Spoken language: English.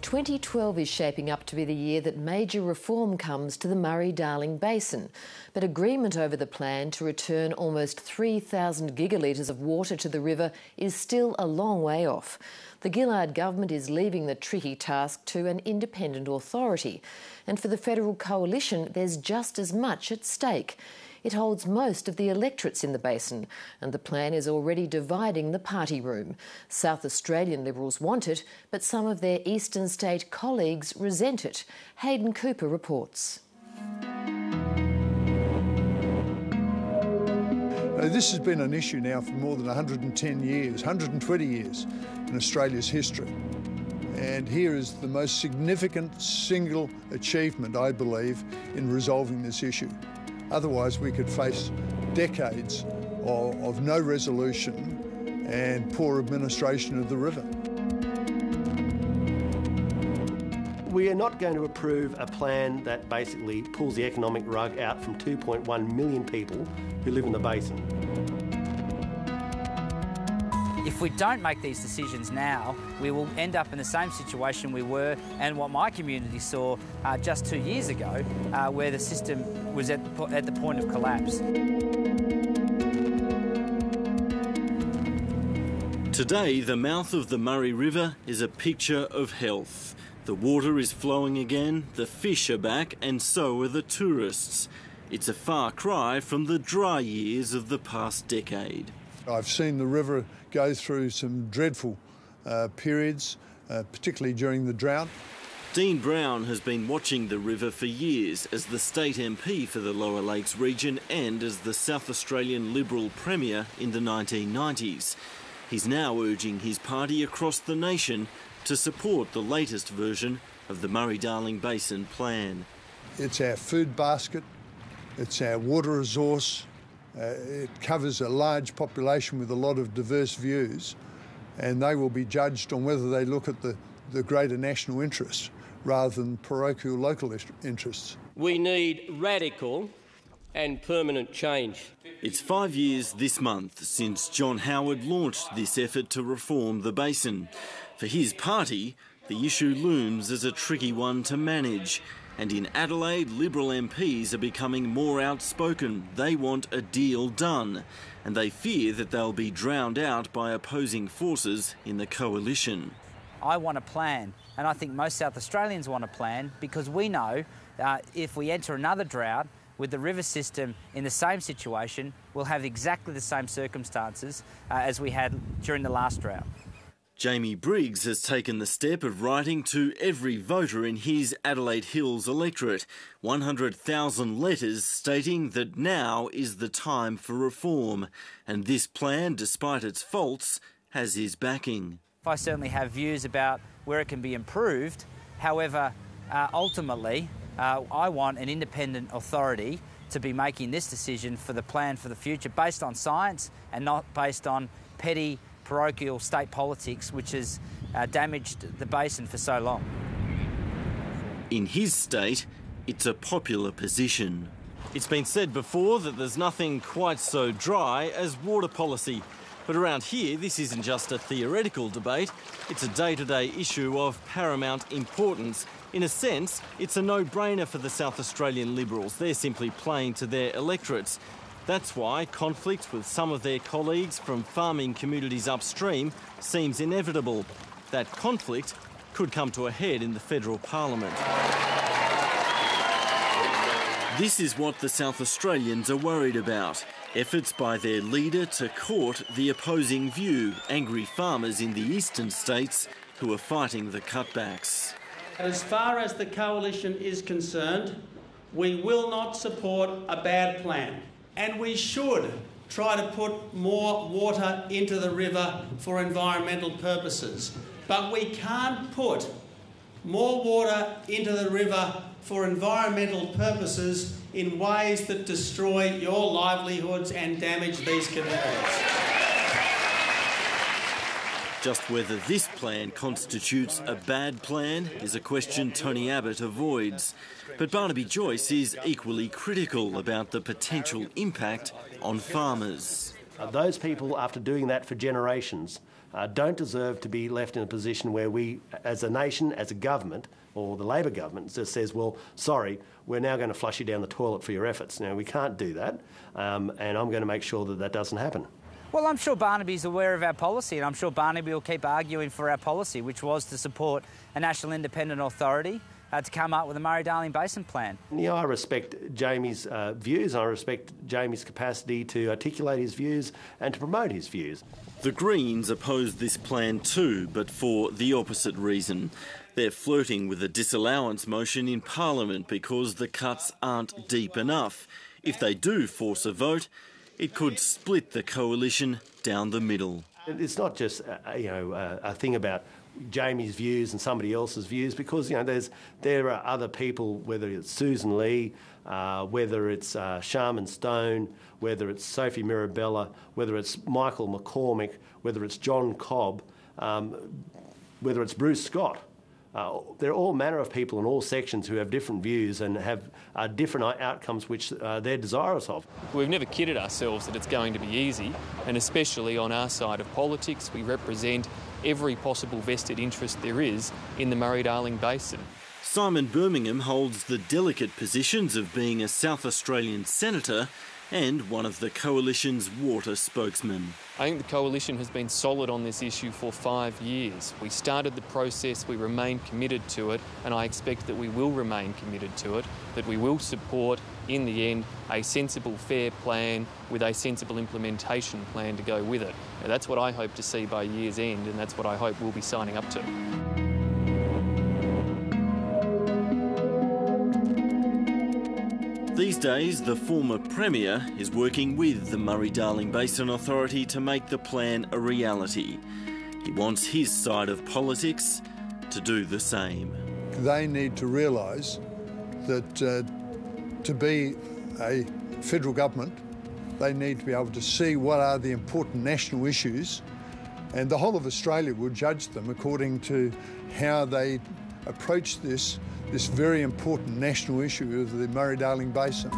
2012 is shaping up to be the year that major reform comes to the Murray-Darling Basin, but agreement over the plan to return almost 3,000 gigalitres of water to the river is still a long way off. The Gillard government is leaving the tricky task to an independent authority, and for the federal coalition there's just as much at stake. It holds most of the electorates in the basin, and the plan is already dividing the party room. South Australian Liberals want it, but some of their eastern state colleagues resent it. Hayden Cooper reports. This has been an issue now for more than 110 years, 120 years in Australia's history. And here is the most significant single achievement, I believe, in resolving this issue. Otherwise, we could face decades of no resolution and poor administration of the river. We are not going to approve a plan that basically pulls the economic rug out from 2.1 million people who live in the basin. If we don't make these decisions now, we will end up in the same situation we were and what my community saw just 2 years ago, where the system was at the point of collapse. Today, the mouth of the Murray River is a picture of health. The water is flowing again, the fish are back, and so are the tourists. It's a far cry from the dry years of the past decade. I've seen the river go through some dreadful periods, particularly during the drought. Dean Brown has been watching the river for years as the state MP for the Lower Lakes region and as the South Australian Liberal Premier in the 1990s. He's now urging his party across the nation to support the latest version of the Murray-Darling Basin plan. It's our food basket, it's our water resource, it covers a large population with a lot of diverse views, and they will be judged on whether they look at the greater national interests rather than parochial local interests. We need radical and permanent change. It's 5 years this month since John Howard launched this effort to reform the basin. For his party, the issue looms as a tricky one to manage. And in Adelaide, Liberal MPs are becoming more outspoken. They want a deal done, and they fear that they'll be drowned out by opposing forces in the coalition. I want a plan, and I think most South Australians want a plan, because we know if we enter another drought with the river system in the same situation, we'll have exactly the same circumstances as we had during the last drought. Jamie Briggs has taken the step of writing to every voter in his Adelaide Hills electorate 100,000 letters stating that now is the time for reform, and this plan, despite its faults, has his backing. I certainly have views about where it can be improved. However, ultimately, I want an independent authority to be making this decision for the plan for the future based on science and not based on petty parochial state politics, which has damaged the basin for so long. In his state, it's a popular position. It's been said before that there's nothing quite so dry as water policy. But around here, this isn't just a theoretical debate, it's a day-to-day issue of paramount importance. In a sense, it's a no-brainer for the South Australian Liberals. They're simply playing to their electorates. That's why conflict with some of their colleagues from farming communities upstream seems inevitable. That conflict could come to a head in the federal parliament. This is what the South Australians are worried about. Efforts by their leader to court the opposing view, angry farmers in the eastern states who are fighting the cutbacks. As far as the coalition is concerned, we will not support a bad plan. And we should try to put more water into the river for environmental purposes. But we can't put more water into the river for environmental purposes in ways that destroy your livelihoods and damage these communities. Just whether this plan constitutes a bad plan is a question Tony Abbott avoids. But Barnaby Joyce is equally critical about the potential impact on farmers. Those people, after doing that for generations, don't deserve to be left in a position where we, as a nation, as a government, or the Labor government, just says, well, sorry, we're now going to flush you down the toilet for your efforts. Now, we can't do that, and I'm going to make sure that that doesn't happen. Well, I'm sure Barnaby's aware of our policy, and I'm sure Barnaby will keep arguing for our policy, which was to support a national independent authority to come up with a Murray-Darling Basin plan. Yeah, I respect Jamie's views. I respect Jamie's capacity to articulate his views and to promote his views. The Greens oppose this plan too, but for the opposite reason. They're flirting with a disallowance motion in Parliament because the cuts aren't deep enough. If they do force a vote, it could split the coalition down the middle. It's not just a thing about Jamie's views and somebody else's views, because there are other people, whether it's Susan Lee, whether it's Sharman Stone, whether it's Sophie Mirabella, whether it's Michael McCormick, whether it's John Cobb, whether it's Bruce Scott. There are all manner of people in all sections who have different views and have different outcomes which they're desirous of. We've never kidded ourselves that it's going to be easy, and especially on our side of politics, we represent every possible vested interest there is in the Murray-Darling Basin. Simon Birmingham holds the delicate positions of being a South Australian senator and one of the Coalition's water spokesmen. I think the Coalition has been solid on this issue for 5 years. We started the process, we remain committed to it, and I expect that we will remain committed to it, that we will support, in the end, a sensible, fair plan with a sensible implementation plan to go with it. Now, that's what I hope to see by year's end, and that's what I hope we'll be signing up to. These days, the former Premier is working with the Murray-Darling Basin Authority to make the plan a reality. He wants his side of politics to do the same. They need to realise that to be a federal government, they need to be able to see what are the important national issues, and the whole of Australia will judge them according to how they approach this very important national issue of the Murray-Darling Basin.